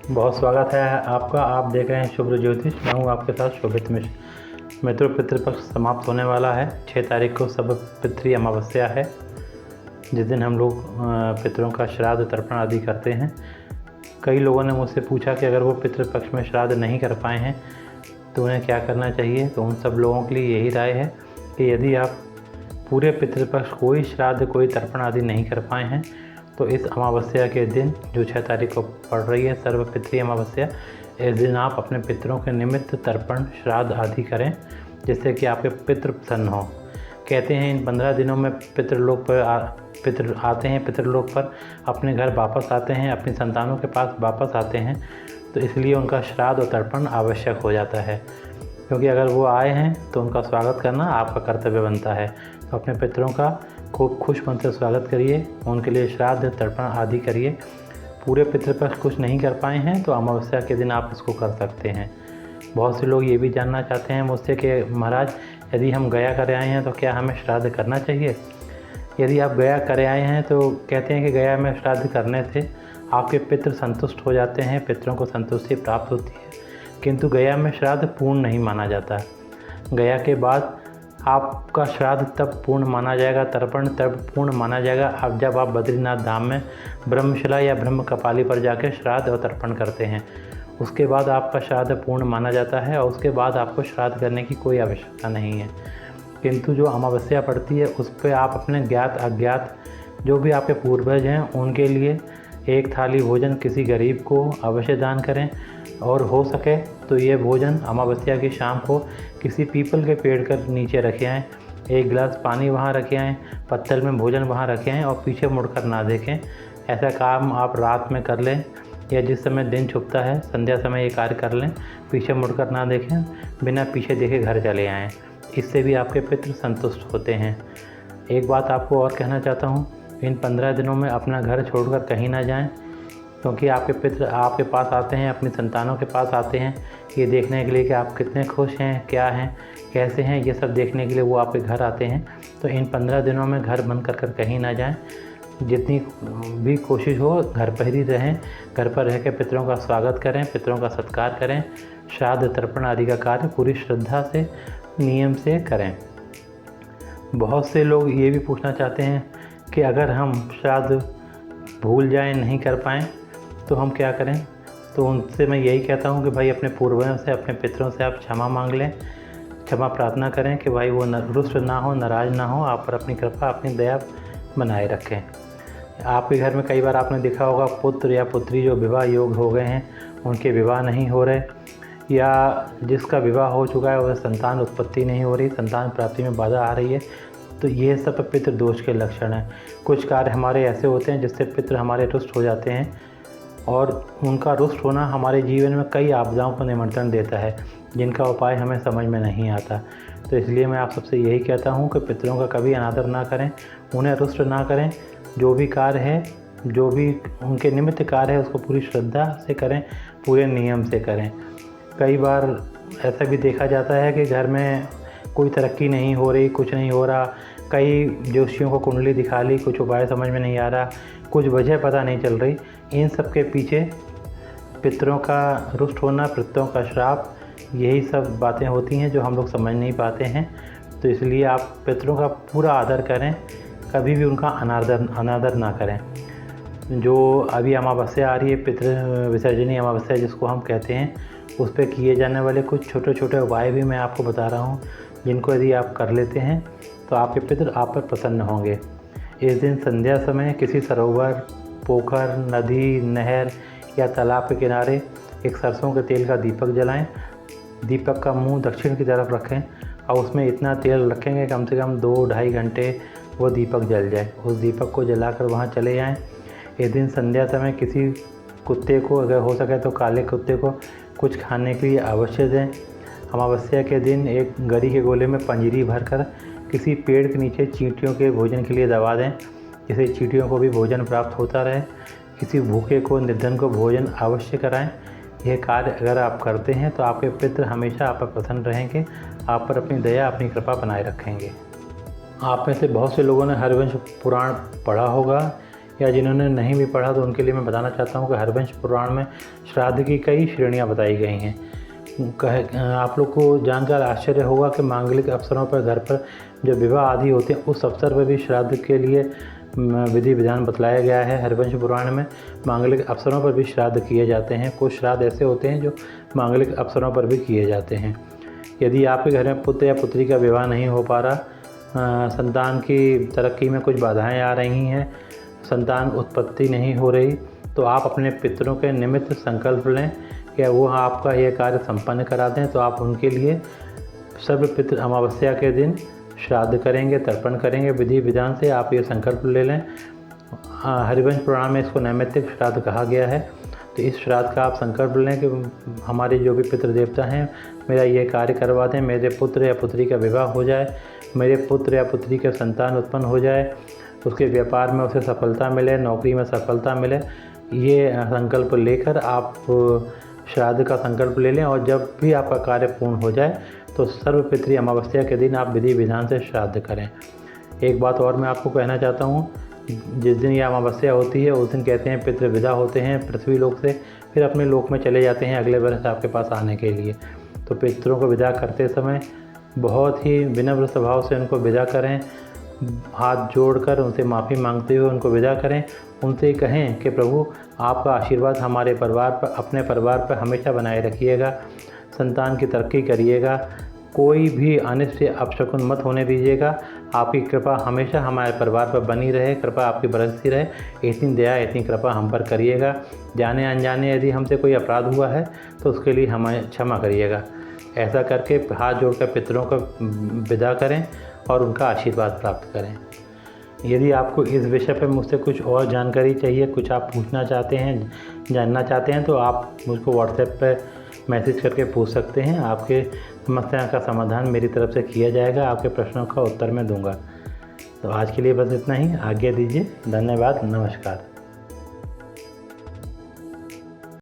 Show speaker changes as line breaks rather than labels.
बहुत स्वागत है आपका। आप देख रहे हैं शुभ ज्योतिष। मैं हूँ आपके साथ शोभित मिश्र। मित्रों, पितृपक्ष समाप्त होने वाला है। 6 तारीख को सब पितृ अमावस्या है, जिस दिन हम लोग पितरों का श्राद्ध तर्पण आदि करते हैं। कई लोगों ने मुझसे पूछा कि अगर वो पितृपक्ष में श्राद्ध नहीं कर पाए हैं तो उन्हें क्या करना चाहिए। तो उन सब लोगों के लिए यही राय है कि यदि आप पूरे पितृपक्ष कोई श्राद्ध कोई तर्पण आदि नहीं कर पाए हैं तो इस अमावस्या के दिन, जो 6 तारीख को पड़ रही है सर्व पितृ अमावस्या, इस दिन आप अपने पितरों के निमित्त तर्पण श्राद्ध आदि करें, जिससे कि आपके पितृ प्रसन्न हों। कहते हैं इन 15 दिनों में पितृलोक पर पितृ आते हैं, पितृलोक पर अपने घर वापस आते हैं, अपनी संतानों के पास वापस आते हैं। तो इसलिए उनका श्राद्ध और तर्पण आवश्यक हो जाता है, क्योंकि अगर वो आए हैं तो उनका स्वागत करना आपका कर्तव्य बनता है। तो अपने पितरों का खूब खुश मन से स्वागत करिए, उनके लिए श्राद्ध तर्पण आदि करिए। पूरे पितृपक्ष कुछ नहीं कर पाए हैं तो अमावस्या के दिन आप इसको कर सकते हैं। बहुत से लोग ये भी जानना चाहते हैं मुझसे कि महाराज, यदि हम गया कर आए हैं तो क्या हमें श्राद्ध करना चाहिए। यदि आप गया कर आए हैं तो कहते हैं कि गया में श्राद्ध करने से आपके पितृ संतुष्ट हो जाते हैं, पितरों को संतुष्टि प्राप्त होती है। किंतु गया में श्राद्ध पूर्ण नहीं माना जाता। गया के बाद आपका श्राद्ध तब पूर्ण माना जाएगा, तर्पण तब पूर्ण माना जाएगा अब जब आप बद्रीनाथ धाम में ब्रह्मशिला या ब्रह्म कपाली पर जाकर श्राद्ध और तर्पण करते हैं। उसके बाद आपका श्राद्ध पूर्ण माना जाता है और उसके बाद आपको श्राद्ध करने की कोई आवश्यकता नहीं है। किंतु जो अमावस्या पड़ती है उस पर आप अपने ज्ञात अज्ञात जो भी आपके पूर्वज हैं उनके लिए एक थाली भोजन किसी गरीब को अवश्य दान करें, और हो सके तो ये भोजन अमावस्या की शाम को किसी पीपल के पेड़ के नीचे रखे आएँ, एक गिलास पानी वहाँ रखे आएँ, पत्तल में भोजन वहाँ रखे आएँ और पीछे मुड़कर ना देखें। ऐसा काम आप रात में कर लें या जिस समय दिन छुपता है संध्या समय ये कार्य कर लें, पीछे मुड़कर ना देखें, बिना पीछे देखे घर चले आएँ। इससे भी आपके पितृ संतुष्ट होते हैं। एक बात आपको और कहना चाहता हूँ, इन 15 दिनों में अपना घर छोड़कर कहीं ना जाएं, क्योंकि आपके पितृ आपके पास आते हैं, अपनी संतानों के पास आते हैं ये देखने के लिए कि आप कितने खुश हैं, क्या हैं, कैसे हैं, ये सब देखने के लिए वो आपके घर आते हैं। तो इन 15 दिनों में घर बंद कर कहीं ना जाएं। जितनी भी कोशिश हो घर पर ही रहें, घर पर रह के पितरों का स्वागत करें, पितरों का सत्कार करें, श्राद्ध तर्पण आदि का कार्य पूरी श्रद्धा से नियम से करें। बहुत से लोग ये भी पूछना चाहते हैं कि अगर हम श्राद्ध भूल जाएं, नहीं कर पाएँ तो हम क्या करें। तो उनसे मैं यही कहता हूँ कि भाई अपने पूर्वजों से, अपने पितरों से आप क्षमा मांग लें, क्षमा प्रार्थना करें कि भाई वो रुष्ट ना हो, नाराज़ ना हो, आप पर अपनी कृपा अपनी दया बनाए रखें। आपके घर में कई बार आपने देखा होगा पुत्र या पुत्री जो विवाह योग्य हो गए हैं उनके विवाह नहीं हो रहे, या जिसका विवाह हो चुका है वह संतान उत्पत्ति नहीं हो रही, संतान प्राप्ति में बाधा आ रही है। तो ये सब पितृ दोष के लक्षण हैं। कुछ कार्य हमारे ऐसे होते हैं जिससे पितृ हमारे रुष्ट हो जाते हैं, और उनका रुष्ट होना हमारे जीवन में कई आपदाओं को निमंत्रण देता है जिनका उपाय हमें समझ में नहीं आता। तो इसलिए मैं आप सबसे यही कहता हूँ कि पितरों का कभी अनादर ना करें, उन्हें रुष्ट ना करें। जो भी कार्य है, जो भी उनके निमित्त कार्य है उसको पूरी श्रद्धा से करें, पूरे नियम से करें। कई बार ऐसा भी देखा जाता है कि घर में कोई तरक्की नहीं हो रही, कुछ नहीं हो रहा, कई ज्योतिषियों को कुंडली दिखा ली, कुछ उपाय समझ में नहीं आ रहा, कुछ वजह पता नहीं चल रही। इन सब के पीछे पितरों का रुष्ट होना, पितरों का श्राप, यही सब बातें होती हैं जो हम लोग समझ नहीं पाते हैं। तो इसलिए आप पितरों का पूरा आदर करें, कभी भी उनका अनादर ना करें। जो अभी अमावस्या आ रही है, पितृ विसर्जनी अमावस्या जिसको हम कहते हैं, उस पर किए जाने वाले कुछ छोटे छोटे उपाय भी मैं आपको बता रहा हूँ, जिनको यदि आप कर लेते हैं तो आपके पितृ आप पर प्रसन्न होंगे। इस दिन संध्या समय किसी सरोवर, पोखर, नदी, नहर या तालाब के किनारे एक सरसों के तेल का दीपक जलाएं। दीपक का मुंह दक्षिण की तरफ रखें और उसमें इतना तेल रखेंगे कम से कम 2-2.5 घंटे वो दीपक जल जाए। उस दीपक को जलाकर वहाँ चले जाएं। इस दिन संध्या समय किसी कुत्ते को, अगर हो सके तो काले कुत्ते को, कुछ खाने के लिए अवश्य दें। अमावस्या के दिन एक गरी के गोले में पंजीरी भरकर किसी पेड़ के नीचे चींटियों के भोजन के लिए दबा दें, जिससे चींटियों को भी भोजन प्राप्त होता रहे। किसी भूखे को, निर्धन को भोजन अवश्य कराएं। यह कार्य अगर आप करते हैं तो आपके पितृ हमेशा आप पर प्रसन्न रहेंगे, आप पर अपनी दया अपनी कृपा बनाए रखेंगे। आप में से बहुत से लोगों ने हरिवंश पुराण पढ़ा होगा। या जिन्होंने नहीं भी पढ़ा तो उनके लिए मैं बताना चाहता हूँ कि हरवंश पुराण में श्राद्ध की कई श्रेणियाँ बताई गई हैं। आप लोग को जानकर आश्चर्य होगा कि मांगलिक अवसरों पर घर पर जो विवाह आदि होते हैं उस अवसर पर भी श्राद्ध के लिए विधि विधान बतलाया गया है। हरवंश पुराण में मांगलिक अवसरों पर भी श्राद्ध किए जाते हैं। कुछ श्राद्ध ऐसे होते हैं जो मांगलिक अवसरों पर भी किए जाते हैं। यदि आपके घर में पुत्र या पुत्री का विवाह नहीं हो पा रहा, संतान की तरक्की में कुछ बाधाएं आ रही हैं, संतान उत्पत्ति नहीं हो रही, तो आप अपने पितरों के निमित्त संकल्प लें कि वो आपका ये कार्य संपन्न करा दें। तो आप उनके लिए सर्वपितृ अमावस्या के दिन श्राद्ध करेंगे, तर्पण करेंगे। विधि विधान से आप ये संकल्प ले लें। हरिवंश पुराण में इसको नैमित्तिक श्राद्ध कहा गया है। तो इस श्राद्ध का आप संकल्प लें कि हमारे जो भी पितृ देवता हैं मेरा ये कार्य करवा दें, मेरे पुत्र या पुत्री का विवाह हो जाए, मेरे पुत्र या पुत्री के संतान उत्पन्न हो जाए, उसके व्यापार में उसे सफलता मिले, नौकरी में सफलता मिले। ये संकल्प लेकर आप श्राद्ध का संकल्प ले लें और जब भी आपका कार्य पूर्ण हो जाए तो सर्वपितृ अमावस्या के दिन आप विधि विधान से श्राद्ध करें। एक बात और मैं आपको कहना चाहता हूँ, जिस दिन यह अमावस्या होती है उस दिन कहते हैं पितृ विदा होते हैं पृथ्वी लोक से, फिर अपने लोक में चले जाते हैं अगले वर्ष आपके पास आने के लिए। तो पितरों को विदा करते समय बहुत ही विनम्र स्वभाव से उनको विदा करें, हाथ जोड़कर उनसे माफ़ी मांगते हुए उनको विदा करें। उनसे कहें कि प्रभु आपका आशीर्वाद हमारे परिवार पर, अपने परिवार पर हमेशा बनाए रखिएगा, संतान की तरक्की करिएगा, कोई भी अनिष्ट अपशकुन मत होने दीजिएगा, आपकी कृपा हमेशा हमारे परिवार पर बनी रहे, कृपा आपकी बरसती रहे, इतनी दया इतनी कृपा हम पर करिएगा। जाने अनजाने यदि हमसे कोई अपराध हुआ है तो उसके लिए हमें क्षमा करिएगा। ऐसा करके हाथ जोड़कर पितरों को विदा करें और उनका आशीर्वाद प्राप्त करें। यदि आपको इस विषय पर मुझसे कुछ और जानकारी चाहिए, कुछ आप पूछना चाहते हैं, जानना चाहते हैं, तो आप मुझको व्हाट्सएप पर मैसेज करके पूछ सकते हैं। आपके समस्या का समाधान मेरी तरफ से किया जाएगा, आपके प्रश्नों का उत्तर मैं दूंगा। तो आज के लिए बस इतना ही, आज्ञा दीजिए। धन्यवाद, नमस्कार।